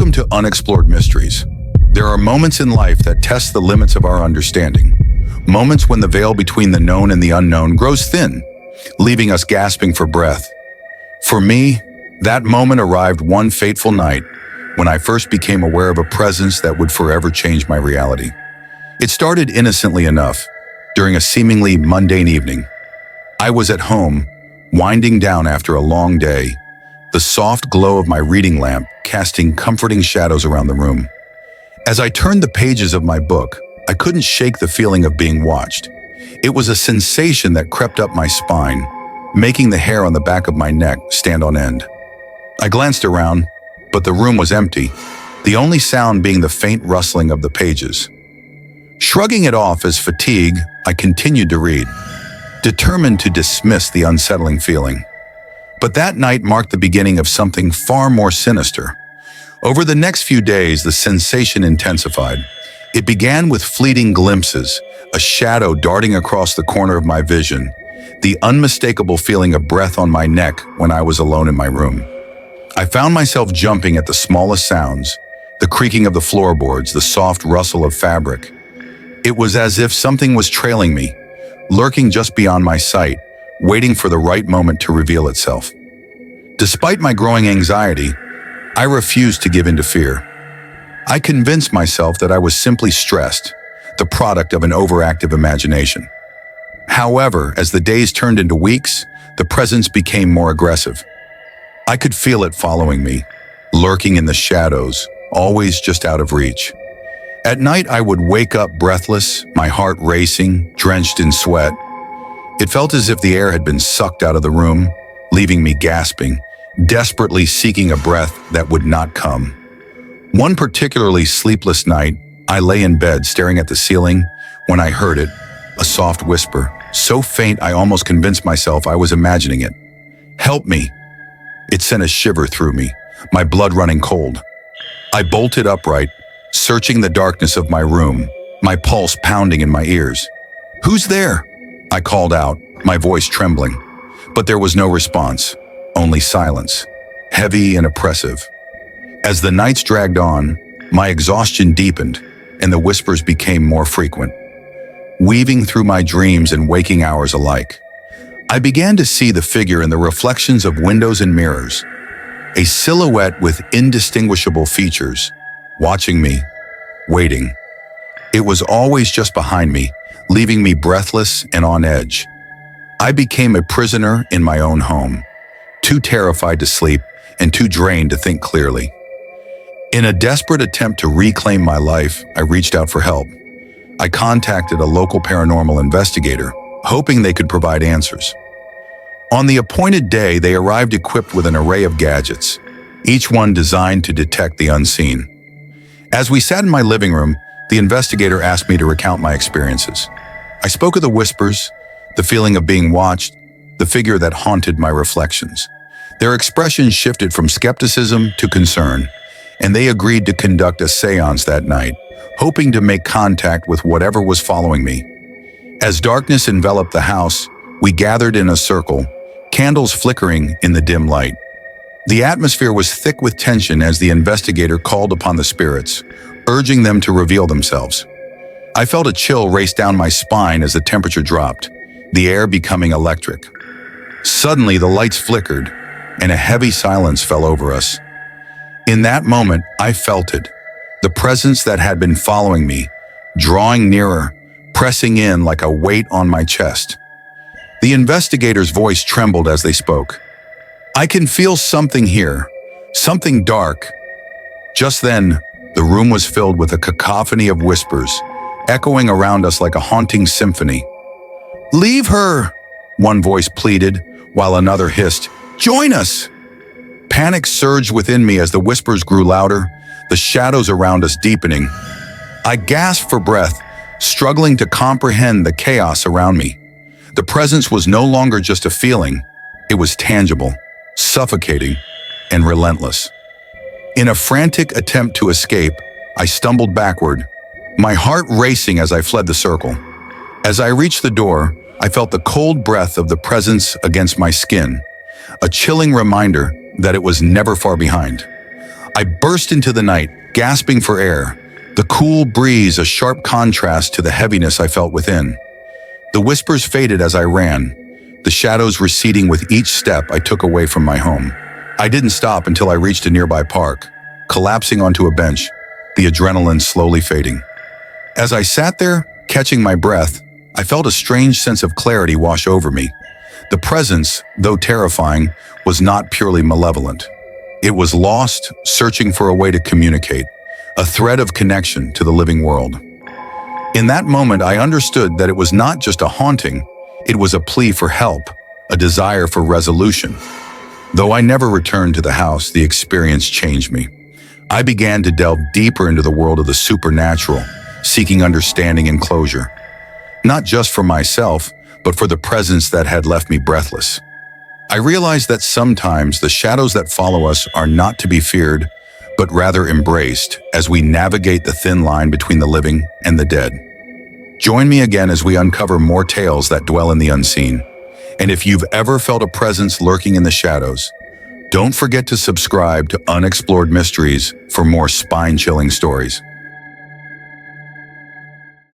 Welcome to Unexplored Mysteries. There are moments in life that test the limits of our understanding. Moments when the veil between the known and the unknown grows thin, leaving us gasping for breath. For me, that moment arrived one fateful night when I first became aware of a presence that would forever change my reality. It started innocently enough, during a seemingly mundane evening. I was at home, winding down after a long day, the soft glow of my reading lamp casting comforting shadows around the room. As I turned the pages of my book, I couldn't shake the feeling of being watched. It was a sensation that crept up my spine, making the hair on the back of my neck stand on end. I glanced around, but the room was empty, the only sound being the faint rustling of the pages. Shrugging it off as fatigue, I continued to read, determined to dismiss the unsettling feeling. But that night marked the beginning of something far more sinister. Over the next few days, the sensation intensified. It began with fleeting glimpses, a shadow darting across the corner of my vision, the unmistakable feeling of breath on my neck when I was alone in my room. I found myself jumping at the smallest sounds, the creaking of the floorboards, the soft rustle of fabric. It was as if something was trailing me, lurking just beyond my sight, waiting for the right moment to reveal itself. Despite my growing anxiety, I refused to give in to fear. I convinced myself that I was simply stressed, the product of an overactive imagination. However, as the days turned into weeks, the presence became more aggressive. I could feel it following me, lurking in the shadows, always just out of reach. At night, I would wake up breathless, my heart racing, drenched in sweat. It felt as if the air had been sucked out of the room, leaving me gasping, desperately seeking a breath that would not come. One particularly sleepless night, I lay in bed staring at the ceiling when I heard it, a soft whisper, so faint I almost convinced myself I was imagining it. "Help me!" It sent a shiver through me, my blood running cold. I bolted upright, searching the darkness of my room, my pulse pounding in my ears. "Who's there?" I called out, my voice trembling. But there was no response, only silence, heavy and oppressive. As the nights dragged on, my exhaustion deepened, and the whispers became more frequent, weaving through my dreams and waking hours alike. I began to see the figure in the reflections of windows and mirrors, a silhouette with indistinguishable features, watching me, waiting. It was always just behind me, leaving me breathless and on edge. I became a prisoner in my own home, too terrified to sleep and too drained to think clearly. In a desperate attempt to reclaim my life, I reached out for help. I contacted a local paranormal investigator, hoping they could provide answers. On the appointed day, they arrived equipped with an array of gadgets, each one designed to detect the unseen. As we sat in my living room, the investigator asked me to recount my experiences. I spoke of the whispers, the feeling of being watched, the figure that haunted my reflections. Their expressions shifted from skepticism to concern, and they agreed to conduct a seance that night, hoping to make contact with whatever was following me. As darkness enveloped the house, we gathered in a circle, candles flickering in the dim light. The atmosphere was thick with tension as the investigator called upon the spirits, urging them to reveal themselves. I felt a chill race down my spine as the temperature dropped, the air becoming electric. Suddenly, the lights flickered, and a heavy silence fell over us. In that moment, I felt it, the presence that had been following me, drawing nearer, pressing in like a weight on my chest. The investigator's voice trembled as they spoke. "I can feel something here, something dark." Just then, the room was filled with a cacophony of whispers, echoing around us like a haunting symphony. "Leave her!" one voice pleaded, while another hissed, "Join us!" Panic surged within me as the whispers grew louder, the shadows around us deepening. I gasped for breath, struggling to comprehend the chaos around me. The presence was no longer just a feeling, it was tangible, suffocating, and relentless. In a frantic attempt to escape, I stumbled backward, my heart racing as I fled the circle. As I reached the door, I felt the cold breath of the presence against my skin, a chilling reminder that it was never far behind. I burst into the night, gasping for air, the cool breeze a sharp contrast to the heaviness I felt within. The whispers faded as I ran, the shadows receding with each step I took away from my home. I didn't stop until I reached a nearby park, collapsing onto a bench, the adrenaline slowly fading. As I sat there, catching my breath, I felt a strange sense of clarity wash over me. The presence, though terrifying, was not purely malevolent. It was lost, searching for a way to communicate, a thread of connection to the living world. In that moment, I understood that it was not just a haunting, it was a plea for help, a desire for resolution. Though I never returned to the house, the experience changed me. I began to delve deeper into the world of the supernatural, seeking understanding and closure. Not just for myself, but for the presence that had left me breathless. I realized that sometimes the shadows that follow us are not to be feared, but rather embraced as we navigate the thin line between the living and the dead. Join me again as we uncover more tales that dwell in the unseen. And if you've ever felt a presence lurking in the shadows, don't forget to subscribe to Unexplored Mysteries for more spine-chilling stories.